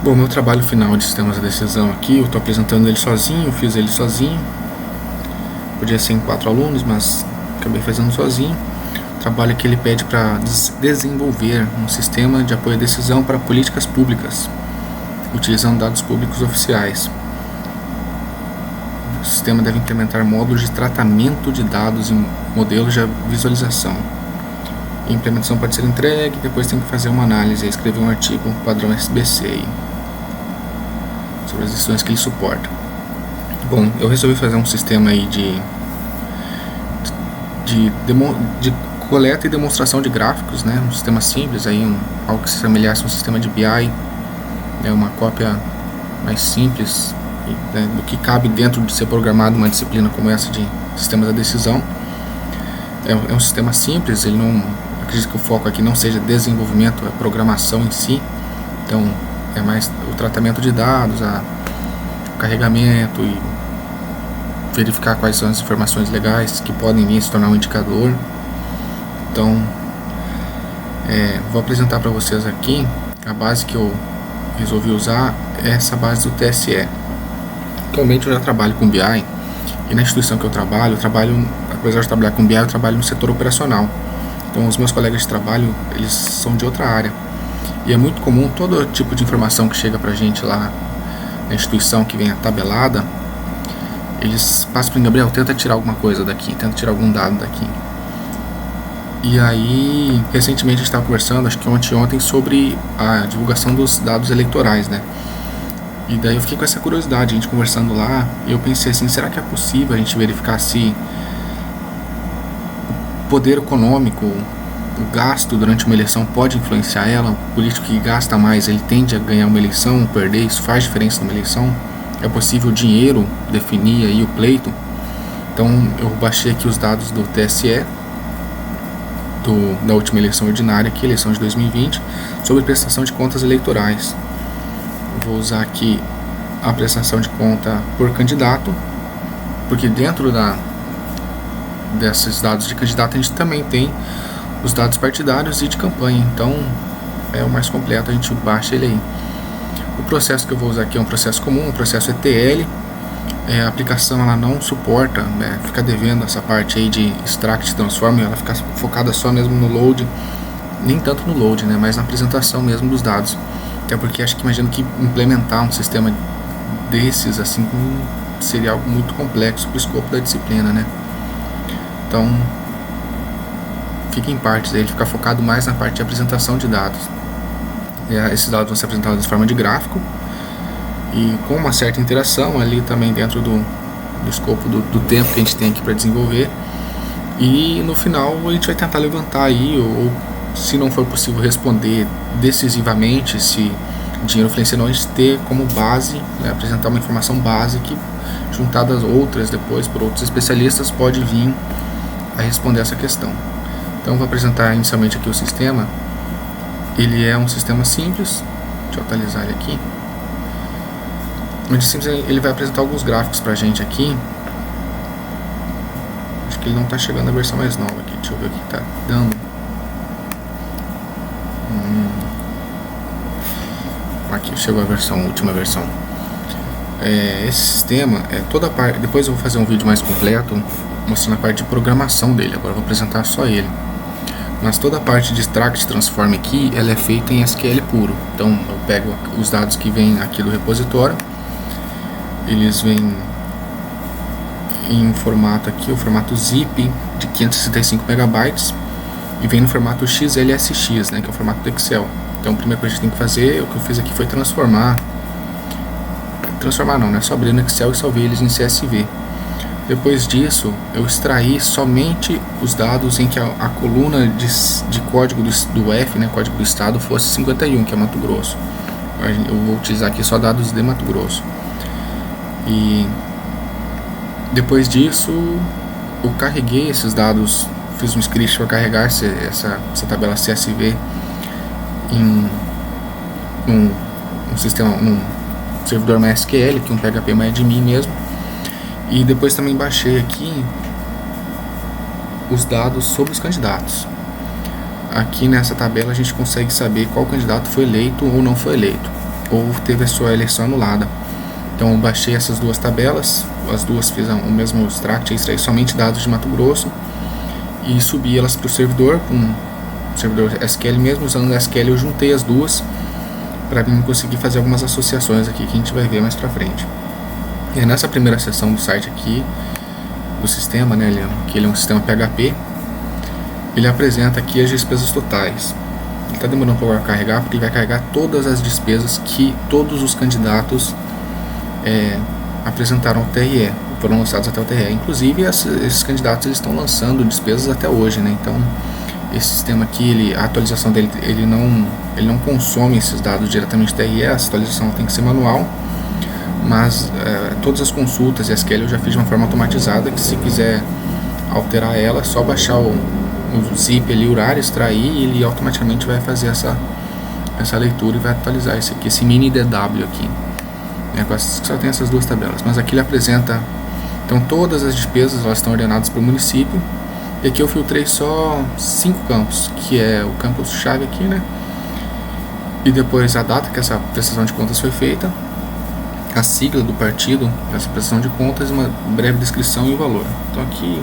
Bom, meu trabalho final de sistemas de decisão aqui, eu estou apresentando ele sozinho, fiz ele sozinho. Podia ser em 4 alunos, mas acabei fazendo sozinho. O trabalho que ele pede para desenvolver um sistema de apoio à decisão para políticas públicas, utilizando dados públicos oficiais. O sistema deve implementar módulos de tratamento de dados e modelos de visualização. A implementação pode ser entregue, depois tem que fazer uma análise e escrever um artigo padrão SBC aí, sobre as decisões que ele suporta. Bom, eu resolvi fazer um sistema aí de coleta e demonstração de gráficos, né? Um sistema simples, aí, algo que se semelhasse a um sistema de BI, né? Uma cópia mais simples, né, do que cabe dentro de ser programado uma disciplina como essa de sistemas da decisão. É um sistema simples, ele não acredito que o foco aqui não seja desenvolvimento, é programação em si. Então é mais o tratamento de dados, o carregamento e verificar quais são as informações legais que podem vir a se tornar um indicador. Então vou apresentar para vocês aqui a base que eu resolvi usar, é essa base do TSE. Atualmente eu já trabalho com BI, e na instituição que eu trabalho, apesar de trabalhar com BI, eu trabalho no setor operacional. Então os meus colegas de trabalho, eles são de outra área. E é muito comum todo tipo de informação que chega pra gente lá na instituição, que vem tabelada, eles passam para mim: Gabriel, tenta tirar alguma coisa daqui, tenta tirar algum dado daqui. E aí, recentemente a gente estava conversando, acho que ontem, sobre a divulgação dos dados eleitorais, né? E daí eu fiquei com essa curiosidade, a gente conversando lá, e eu pensei assim: será que é possível a gente verificar se o poder econômico, o gasto durante uma eleição pode influenciar ela? O político que gasta mais, ele tende a ganhar uma eleição ou perder? Isso faz diferença numa eleição? É possível o dinheiro definir aí o pleito? Então eu baixei aqui os dados do TSE, da última eleição ordinária, que é a eleição de 2020, sobre prestação de contas eleitorais. Vou usar aqui a prestação de conta por candidato, porque dentro desses dados de candidato a gente também tem os dados partidários e de campanha, então é o mais completo, a gente baixa ele aí. O processo que eu vou usar aqui é um processo comum, um processo ETL. A aplicação ela não suporta, fica devendo essa parte aí de extract transform, ela fica focada só mesmo no load, nem tanto no load, né, mas na apresentação mesmo dos dados. Até porque imagino que implementar um sistema desses assim seria algo muito complexo para o escopo da disciplina, né? Então fica em partes, ele fica focado mais na parte de apresentação de dados. Esses dados vão ser apresentados de forma de gráfico e com uma certa interação ali também dentro do escopo do tempo que a gente tem aqui para desenvolver. E no final a gente vai tentar levantar aí, ou se não for possível responder decisivamente se o dinheiro influencia, não, a gente ter como base, né, apresentar uma informação base que, juntadas outras depois por outros especialistas, pode vir a responder essa questão. Então vou apresentar inicialmente aqui o sistema. Ele é um sistema simples, deixa eu atualizar ele aqui. Ele vai apresentar alguns gráficos pra gente aqui. Acho que ele não está chegando a versão mais nova aqui, deixa eu ver o que está dando. Aqui chegou a última versão. Esse sistema é toda a parte. Depois eu vou fazer um vídeo mais completo mostrando a parte de programação dele. Agora eu vou apresentar só ele. Mas toda a parte de extract transform aqui, ela é feita em SQL puro. Então eu pego os dados que vêm aqui do repositório, eles vêm em formato aqui, o formato zip de 565 megabytes, e vem no formato XLSX, né, que é o formato do Excel. Então a primeira coisa que a gente tem que fazer, o que eu fiz aqui foi transformar não, né, só abrir no Excel e salvei eles em CSV. Depois disso, eu extraí somente os dados em que a coluna de código do F, né, código do estado, fosse 51, que é Mato Grosso. Eu vou utilizar aqui só dados de Mato Grosso. E depois disso, eu carreguei esses dados, fiz um script para carregar essa tabela CSV em um servidor MySQL, que é um PHP MyAdmin mesmo. E depois também baixei aqui os dados sobre os candidatos. Aqui nessa tabela a gente consegue saber qual candidato foi eleito ou não foi eleito. ou teve a sua eleição anulada. Então eu baixei essas duas tabelas, as duas fiz o mesmo extract, extraí somente dados de Mato Grosso e subi elas para o servidor, com o servidor SQL mesmo. Usando o SQL eu juntei as duas para mim conseguir fazer algumas associações aqui que a gente vai ver mais para frente. E nessa primeira seção do site aqui, do sistema, né, que ele é um sistema PHP, ele apresenta aqui as despesas totais. Ele está demorando um pouco a carregar, porque ele vai carregar todas as despesas que todos os candidatos apresentaram ao TRE, foram lançados até o TRE. Inclusive esses candidatos eles estão lançando despesas até hoje, né? Então esse sistema aqui, a atualização dele, ele não consome esses dados diretamente do TRE, a atualização tem que ser manual, mas todas as consultas e SQL eu já fiz de uma forma automatizada, que se quiser alterar ela, é só baixar o zip ali, URAR, extrair, e ele automaticamente vai fazer essa leitura e vai atualizar esse mini DW aqui. Só tem essas duas tabelas, mas aqui ele apresenta, então todas as despesas elas estão ordenadas por município, e aqui eu filtrei só 5 campos, que é o campo chave aqui, né, e depois a data que essa prestação de contas foi feita, a sigla do partido, essa prestação de contas, uma breve descrição e o valor. Então aqui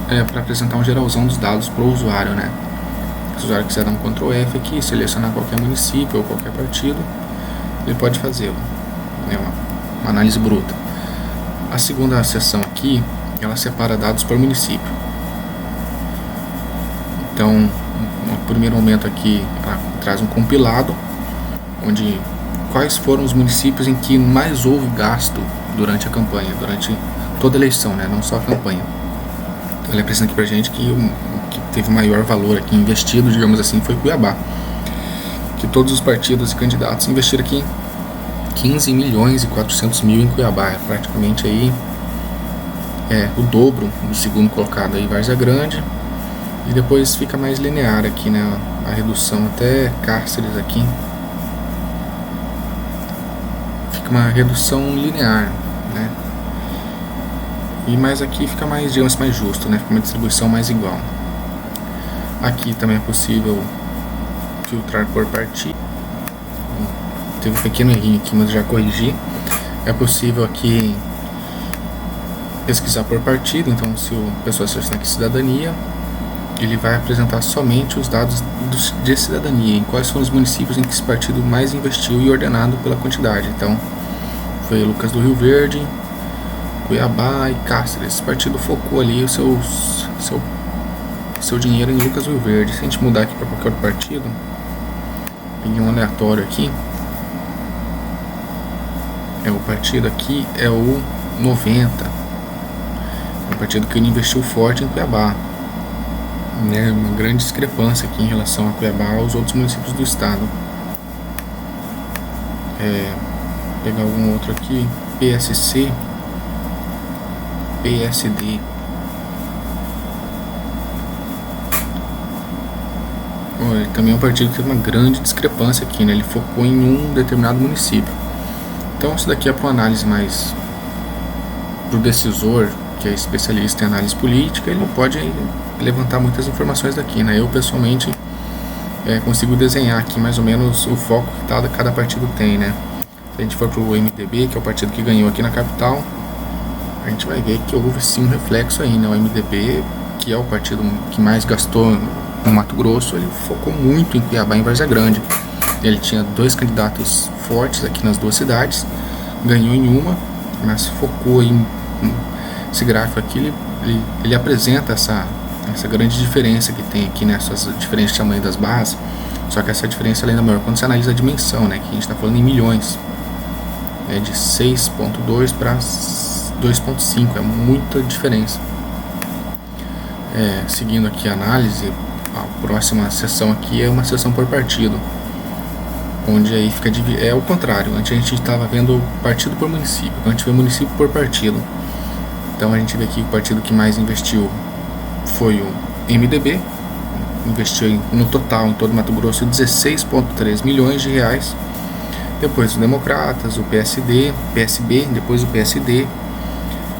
é para apresentar um geralzão dos dados para o usuário, né. Se o usuário quiser dar um Ctrl F aqui, selecionar qualquer município ou qualquer partido, ele pode fazê-lo. É uma análise bruta. A segunda seção aqui, ela separa dados por município. Então, no primeiro momento aqui, ela traz um compilado, onde quais foram os municípios em que mais houve gasto durante a campanha, durante toda a eleição, né, não só a campanha. Então, ele apresenta aqui pra gente que o que teve maior valor aqui investido, digamos assim, foi Cuiabá. Que todos os partidos e candidatos investiram aqui 15 milhões e 400 mil em Cuiabá, é praticamente aí o dobro do segundo colocado aí, Várzea Grande, e depois fica mais linear aqui, né, a redução até Cáceres aqui, fica uma redução linear, né, e mais aqui fica mais, digamos, mais justo, né, fica uma distribuição mais igual. Aqui também é possível filtrar por partido. Teve um pequeno errinho aqui, mas já corrigi. É possível aqui pesquisar por partido. Então, se a pessoa selecionar aqui cidadania, ele vai apresentar somente os dados de cidadania, em quais foram os municípios em que esse partido mais investiu e ordenado pela quantidade. Então, foi Lucas do Rio Verde, Cuiabá e Cáceres. Esse partido focou ali o seu dinheiro em Lucas do Rio Verde. Se a gente mudar aqui para qualquer outro partido, peguei um aleatório aqui. O partido aqui é o 90, é um partido que ele investiu forte em Cuiabá, né, uma grande discrepância aqui em relação a Cuiabá aos outros municípios do estado. Pegar algum outro aqui, PSC, PSD. Ele também é um partido que teve uma grande discrepância aqui, né, ele focou em um determinado município. Então isso daqui é para uma análise mais para o decisor, que é especialista em análise política, ele não pode levantar muitas informações daqui, né? Eu pessoalmente consigo desenhar aqui mais ou menos o foco que cada partido tem, né? Se a gente for para o MDB, que é o partido que ganhou aqui na capital, a gente vai ver que houve sim um reflexo aí, né? O MDB, que é o partido que mais gastou no Mato Grosso, ele focou muito em Cuiabá e em Várzea Grande. Ele tinha 2 candidatos fortes aqui nas 2 cidades, ganhou em uma, mas focou em esse gráfico aqui, ele apresenta essa grande diferença que tem aqui, né, essas diferentes tamanhos das barras, só que essa diferença é ainda maior quando você analisa a dimensão, né, que a gente está falando em milhões, de 6.2 para 2.5, é muita diferença. Seguindo aqui a análise, a próxima seção aqui é uma seção por partido, onde aí fica o contrário. Antes a gente estava vendo partido por município, agora a gente vê município por partido. Então a gente vê aqui que o partido que mais investiu foi o MDB, investiu no total em todo Mato Grosso 16,3 milhões de reais. Depois os Democratas, o PSD, PSB, depois o PSD,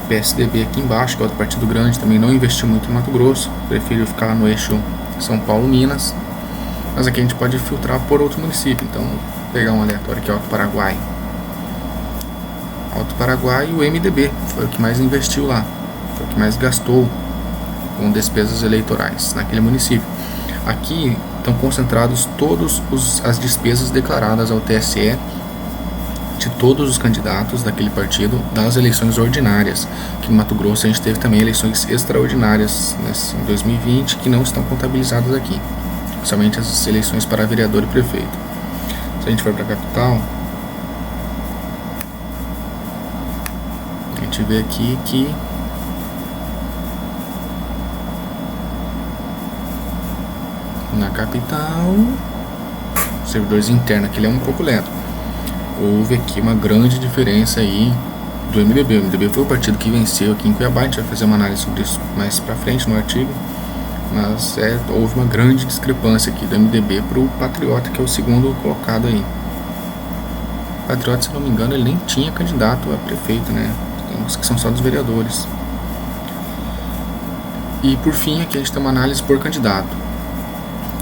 PSDB aqui embaixo, que é outro partido grande, também não investiu muito no Mato Grosso, preferiu ficar no eixo São Paulo-Minas. Mas aqui a gente pode filtrar por outro município. Então, pegar um aleatório aqui, Alto Paraguai. Alto Paraguai, o MDB foi o que mais investiu lá, foi o que mais gastou com despesas eleitorais naquele município. Aqui estão concentrados todas as despesas declaradas ao TSE de todos os candidatos daquele partido das eleições ordinárias. Aqui no Mato Grosso a gente teve também eleições extraordinárias em 2020 que não estão contabilizadas aqui, somente as eleições para vereador e prefeito. Se a gente for para a capital, a gente vê aqui que na capital, servidores internos, que ele é um pouco lento. Houve aqui uma grande diferença aí do MDB. O MDB foi o partido que venceu aqui em Cuiabá. A gente vai fazer uma análise sobre isso mais pra frente no artigo. Mas houve uma grande discrepância aqui do MDB pro Patriota, que é o segundo colocado aí. O Patriota, se não me engano, ele nem tinha candidato a prefeito, né? Tem uns que são só dos vereadores. E por fim, aqui a gente tem uma análise por candidato,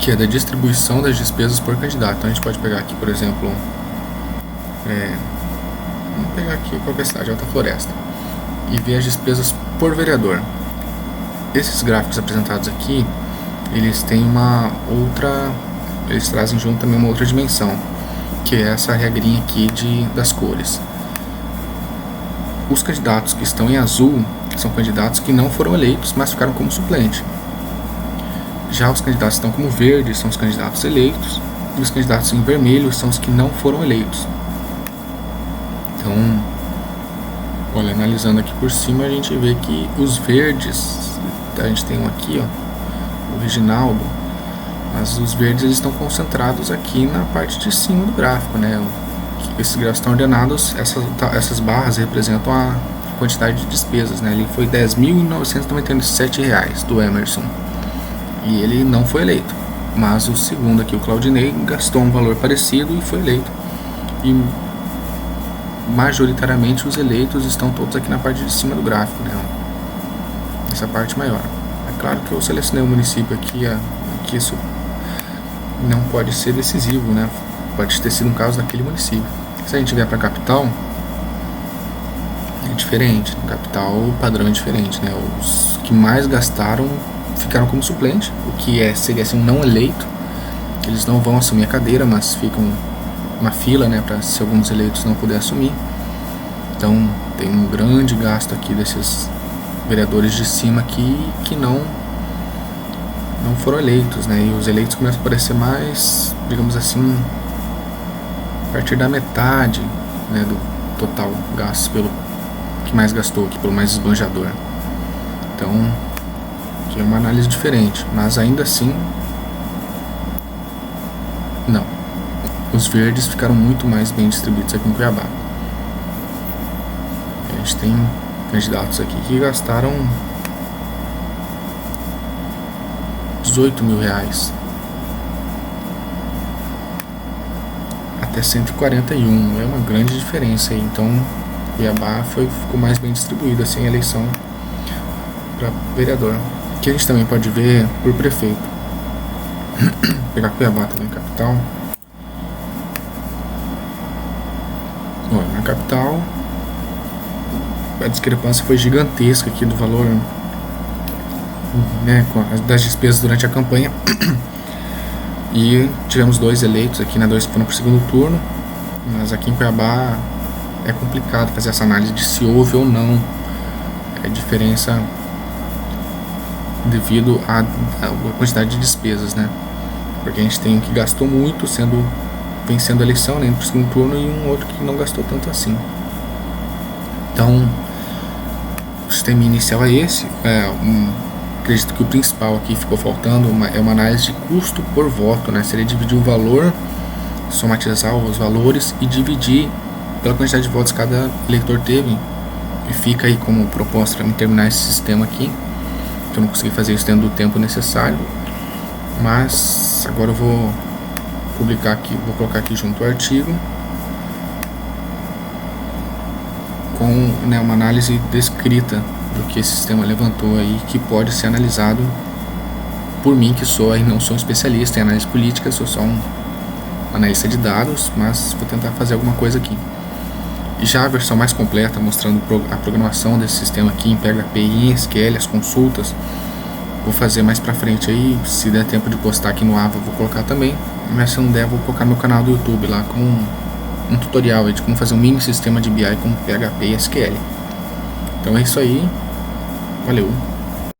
que é da distribuição das despesas por candidato. Então a gente pode pegar aqui, por exemplo, vamos pegar aqui qualquer cidade, Alta Floresta, e ver as despesas por vereador. Esses gráficos apresentados aqui, eles têm eles trazem junto também uma outra dimensão, que é essa regrinha aqui das cores. Os candidatos que estão em azul são candidatos que não foram eleitos, mas ficaram como suplente. Já os candidatos que estão como verde são os candidatos eleitos, e os candidatos em vermelho são os que não foram eleitos. Então, olha, analisando aqui por cima, a gente vê que os verdes, a gente tem um aqui, ó, o Reginaldo, mas os verdes eles estão concentrados aqui na parte de cima do gráfico, né? Esses gráficos estão ordenados, essas barras representam a quantidade de despesas, né? Ele foi R$ 10.997 do Emerson, e ele não foi eleito. Mas o segundo aqui, o Claudinei, gastou um valor parecido e foi eleito. E majoritariamente os eleitos estão todos aqui na parte de cima do gráfico, né? Essa parte maior. É claro que eu selecionei o município aqui, que isso não pode ser decisivo, né? Pode ter sido um caso daquele município. Se a gente vier para a capital, é diferente. Na capital o padrão é diferente, né? Os que mais gastaram ficaram como suplente, o que seria assim um não eleito. Eles não vão assumir a cadeira, mas ficam uma fila, né, para se alguns eleitos não puder assumir. Então tem um grande gasto aqui desses vereadores de cima aqui que não foram eleitos, né? E os eleitos começam a aparecer mais, digamos assim, a partir da metade, né, do total gasto pelo que mais gastou, aqui, pelo mais esbanjador. Então aqui é uma análise diferente, mas ainda assim não. Os verdes ficaram muito mais bem distribuídos aqui em Cuiabá. A gente tem candidatos aqui que gastaram R$18 mil até 141. É uma grande diferença aí. Então Cuiabá ficou mais bem distribuído assim a eleição para vereador. Aqui a gente também pode ver por prefeito. Vou pegar Cuiabá também, capital. Na capital a discrepância foi gigantesca aqui do valor, né, das despesas durante a campanha. E tivemos 2 eleitos aqui, né, 2 que foram para o segundo turno. Mas aqui em Cuiabá é complicado fazer essa análise de se houve ou não diferença devido à quantidade de despesas, né? Porque a gente tem um que gastou muito vencendo a eleição, né, indo para o segundo turno, e um outro que não gastou tanto assim. Então o sistema inicial é esse. Acredito que o principal aqui ficou faltando é uma análise de custo por voto, né? Seria dividir o valor, somatizar os valores e dividir pela quantidade de votos que cada eleitor teve, e fica aí como proposta para terminar esse sistema aqui. Eu não consegui fazer isso dentro do tempo necessário, mas agora eu vou publicar aqui, vou colocar aqui junto o artigo com, né, uma análise descrita do que esse sistema levantou aí, que pode ser analisado por mim, que não sou um especialista em análise política, sou só um analista de dados, mas vou tentar fazer alguma coisa aqui. E já a versão mais completa, mostrando a programação desse sistema aqui em PHP e em SQL, as consultas, vou fazer mais pra frente aí. Se der tempo de postar aqui no Ava, vou colocar também, mas se não der, vou colocar no meu canal do YouTube lá com um tutorial de como fazer um mini sistema de BI com PHP e SQL. Então é isso aí, valeu!